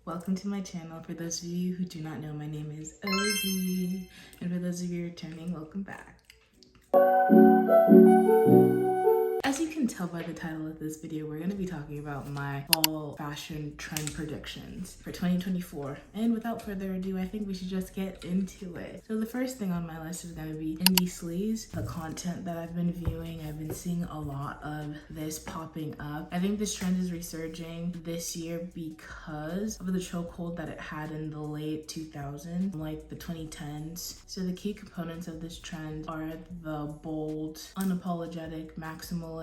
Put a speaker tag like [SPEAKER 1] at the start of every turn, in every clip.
[SPEAKER 1] Welcome to my channel. For those of you who do not know, my name is Ozzy, and for those of you returning, welcome back. As you can tell by the title of this video, we're going to be talking about my fall fashion trend predictions for 2024. And without further ado, I think we should just get into it. So the first thing on my list is going to be indie sleaze. The content that I've been viewing, I've been seeing a lot of this popping up. I think this trend is resurging this year because of the chokehold that it had in the late 2000s, like the 2010s. So the key components of this trend are the bold, unapologetic, maximalist,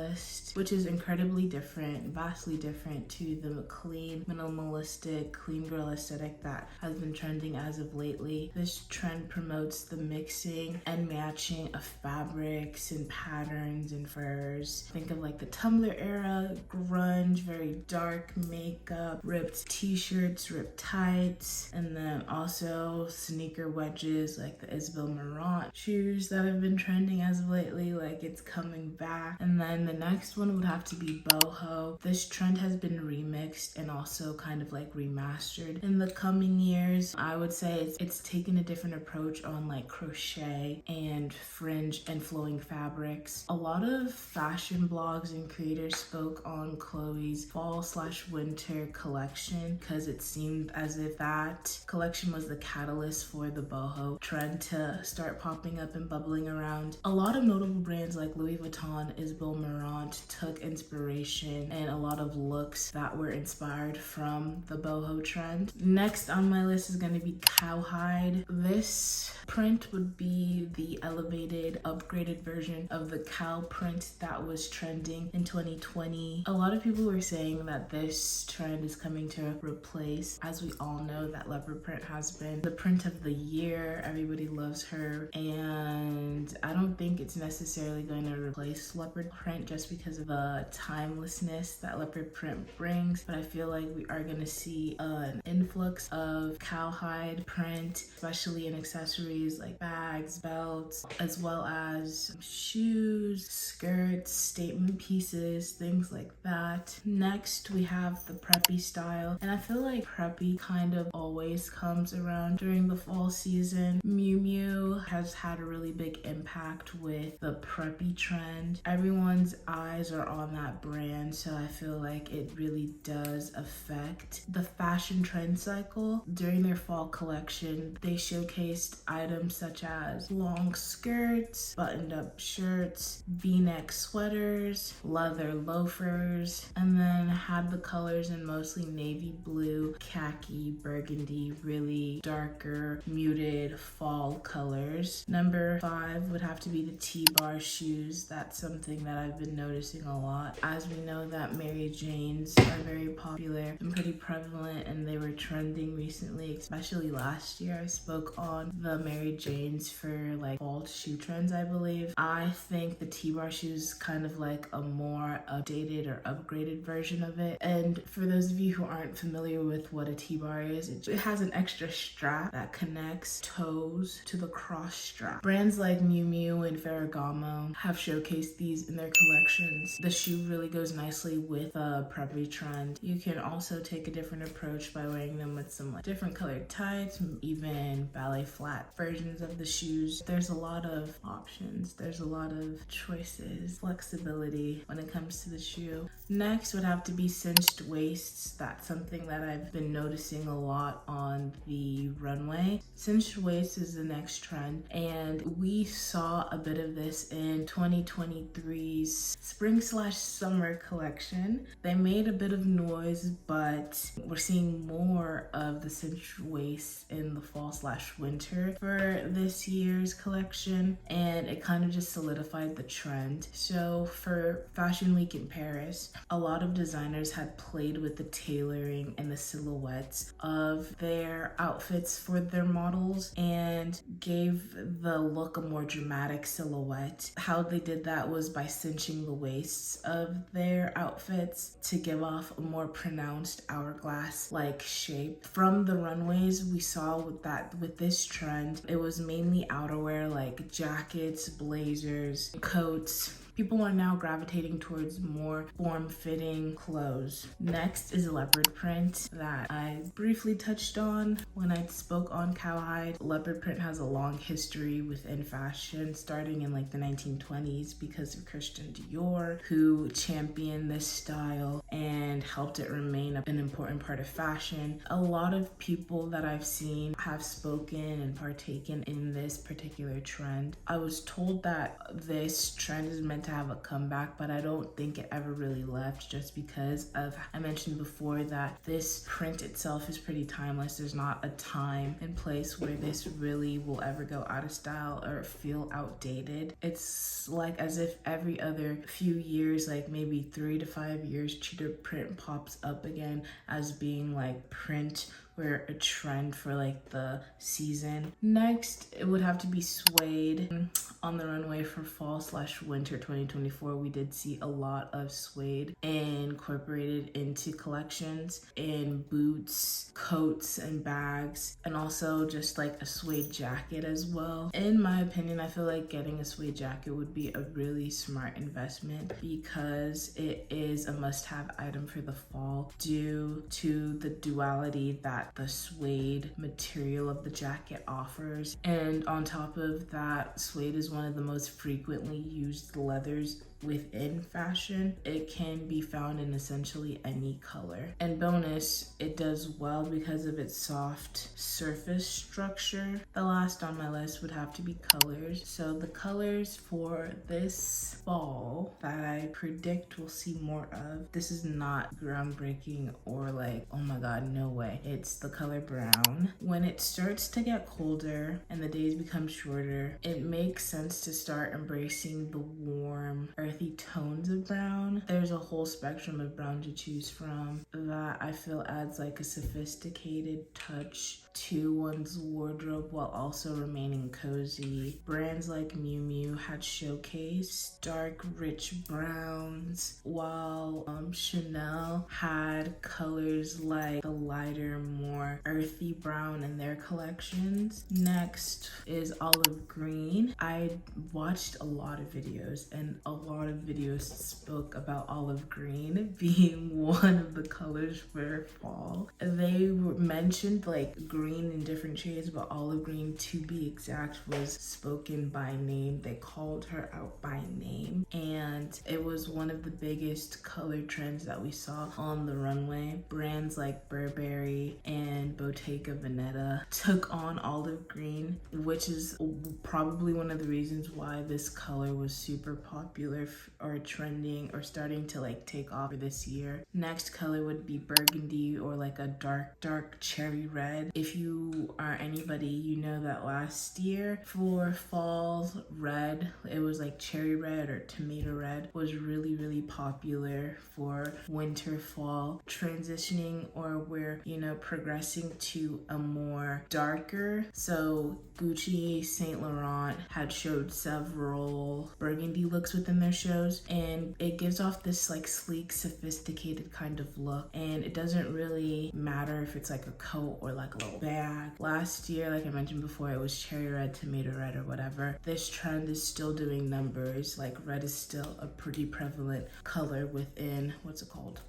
[SPEAKER 1] which is incredibly different, vastly different to the clean, minimalistic, clean girl aesthetic that has been trending as of lately. This trend promotes the mixing and matching of fabrics and patterns and furs. Think of like the Tumblr era, grunge, very dark makeup, ripped t-shirts, ripped tights, and then also sneaker wedges like the Isabel Marant shoes that have been trending as of lately, like it's coming back. And then the next one would have to be boho. This trend has been remixed and also kind of like remastered in the coming years. I would say it's taken a different approach on like crochet and fringe and flowing fabrics. A lot of fashion blogs and creators spoke on Chloe's fall/winter collection because it seemed as if that collection was the catalyst for the boho trend to start popping up and bubbling around. A lot of notable brands like Louis Vuitton, Isabel Marant took inspiration and a lot of looks that were inspired from the boho trend. Next on my list is going to be cowhide. This print would be the elevated, upgraded version of the cow print that was trending in 2020. A lot of people were saying that this trend is coming to replace, as we all know, that leopard print has been the print of the year. Everybody loves her, and I don't think it's necessarily going to replace leopard print just because of the timelessness that leopard print brings, but I feel like we are going to see an influx of cowhide print, especially in accessories like bags, belts, as well as shoes, skirts, statement pieces, things like that. Next, we have the preppy style, and I feel like preppy kind of always comes around during the fall season. Miu Miu has had a really big impact with the preppy trend. Everyone's eyes are on that brand, so I feel like it really does affect the fashion trend cycle. During their fall collection, they showcased items such as long skirts, buttoned up shirts, v-neck sweaters, leather loafers, and then had the colors in mostly navy blue, khaki, burgundy, really darker, muted fall colors. Number 5 would have to be the tbar shoes. That's something that I've been noticing a lot. As we know that Mary Janes are very popular and pretty prevalent, and they were trending recently, especially last year. I spoke on the Mary Janes for like fall shoe trends, I believe. I think the T-bar shoes kind of like a more updated or upgraded version of it. And for those of you who aren't familiar with what a T-bar is, it has an extra strap that connects toes to the cross strap. Brands like Miu Miu and Ferragamo have showcased these in their collections. The shoe really goes nicely with a preppy trend. You can also take a different approach by wearing them with some like different colored tights, even ballet flat versions of the shoes. There's a lot of options. There's a lot of choices, flexibility when it comes to the shoe. Next would have to be cinched waists. That's something that I've been noticing a lot on the runway. Cinched waist is the next trend, and we saw a bit of this in 2023's spring/summer collection. They made a bit of noise, but we're seeing more of the cinched waist in the fall/winter for this year's collection, and it kind of just solidified the trend. So for Fashion Week in Paris, a lot of designers had played with the tailoring and the silhouettes of their outfits for their models and gave the look a more dramatic silhouette. How they did that was by cinching the waists of their outfits to give off a more pronounced hourglass-like shape. From the runways, we saw with this trend, it was mainly outerwear like jackets, blazers, coats, people are now gravitating towards more form-fitting clothes. Next is leopard print that I briefly touched on when I spoke on cowhide. Leopard print has a long history within fashion, starting in like the 1920s because of Christian Dior, who championed this style and helped it remain an important part of fashion. A lot of people that I've seen have spoken and partaken in this particular trend. I was told that this trend is meant to have a comeback, but I don't think it ever really left, just because of, I mentioned before that this print itself is pretty timeless. There's not a time and place where this really will ever go out of style or feel outdated. It's like as if every other few years, like maybe 3 to 5 years, cheetah print pops up again as being like print or a trend for like the season. Next, it would have to be suede. On the runway for fall/winter 2024, we did see a lot of suede incorporated into collections in boots, coats, and bags, and also just like a suede jacket as well. In my opinion, I feel like getting a suede jacket would be a really smart investment because it is a must-have item for the fall due to the duality that the suede material of the jacket offers. And on top of that, suede is one of the most frequently used leathers within fashion. It can be found in essentially any color. And bonus, it does well because of its soft surface structure. The last on my list would have to be colors. So the colors for this fall that I predict we'll see more of, this is not groundbreaking or like, oh my god, no way. It's the color brown. When it starts to get colder and the days become shorter, it makes sense to start embracing the warm, earthy tones of brown. There's a whole spectrum of brown to choose from that I feel adds like a sophisticated touch to one's wardrobe while also remaining cozy. Brands like Miu Miu had showcased dark, rich browns, while Chanel had colors like the lighter, more earthy brown in their collections. Next is olive green. I watched a lot of videos, and a lot of videos spoke about olive green being one of the colors for fall. They mentioned like green in different shades, but olive green, to be exact, was spoken by name. They called her out by name, and it was one of the biggest color trends that we saw on the runway. Brands like Burberry and Bottega Veneta took on olive green, which is probably one of the reasons why this color was super popular or trending or starting to like take off for this year. Next color would be burgundy, or like a dark cherry red. If you are anybody, you know that last year for fall red, it was like cherry red or tomato red was really popular. For winter fall transitioning, or we're progressing to a more darker, so Gucci, Saint Laurent had showed several burgundy looks within their shows, and it gives off this like sleek, sophisticated kind of look, and it doesn't really matter if it's like a coat or like a little bag. Last year, like I mentioned before, it was cherry red, tomato red, or whatever. This trend is still doing numbers. Like red is still a pretty prevalent color within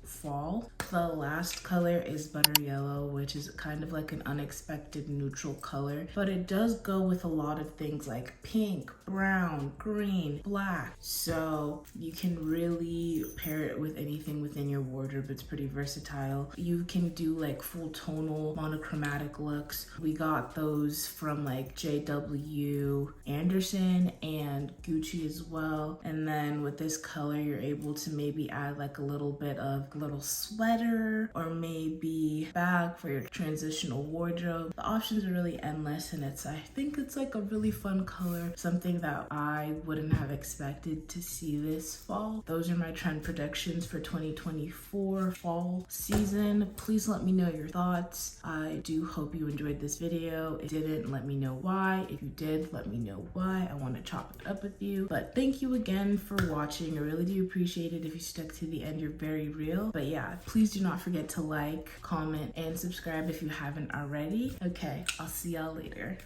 [SPEAKER 1] fall. The last color is butter yellow, which is kind of like an unexpected neutral color, but it does go with a lot of things like pink, brown, green, black, so you can really pair it with anything within your wardrobe. It's pretty versatile. You can do like full tonal monochromatic looks. We got those from like JW Anderson and Gucci as well, and then with this color you're able to maybe add like a little bit of a little sweater or maybe bag for your transitional wardrobe. The options are really endless, and I think it's like a really fun color, something that I wouldn't have expected to see this fall. Those are my trend predictions for 2024 fall season. Please let me know your thoughts. I do hope you enjoyed this video. If you didn't, let me know why. If you did, let me know why. I want to chop it up with you. But thank you again for watching. I really do appreciate it. If you stuck to the end, you're very real. But yeah, please do not forget to like, comment, and subscribe if you haven't already. Okay, I'll see y'all later.